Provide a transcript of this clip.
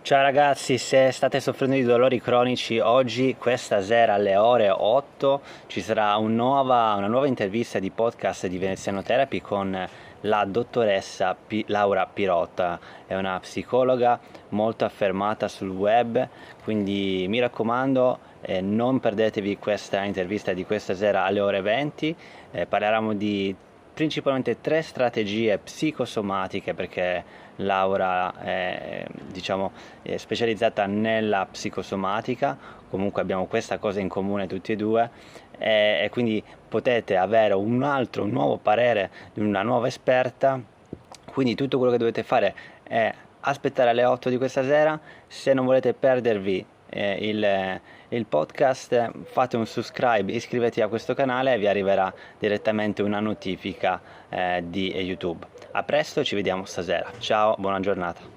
Ciao ragazzi, se state soffrendo di dolori cronici, oggi, questa sera alle ore 8, ci sarà una nuova intervista di podcast di Veneziano Therapy con la dottoressa Laura Pirotta. È una psicologa molto affermata sul web, quindi mi raccomando, non perdetevi questa intervista di questa sera alle ore 20. Parleremo di principalmente tre strategie psicosomatiche, perché Laura è specializzata nella psicosomatica. Comunque abbiamo questa cosa in comune tutti e due, e quindi potete avere un nuovo parere di una nuova esperta. Quindi tutto quello che dovete fare è aspettare alle 8 di questa sera. Se non volete perdervi il podcast, fate un subscribe, iscrivetevi a questo canale e vi arriverà direttamente una notifica di YouTube. A presto, ci vediamo stasera. Ciao, buona giornata.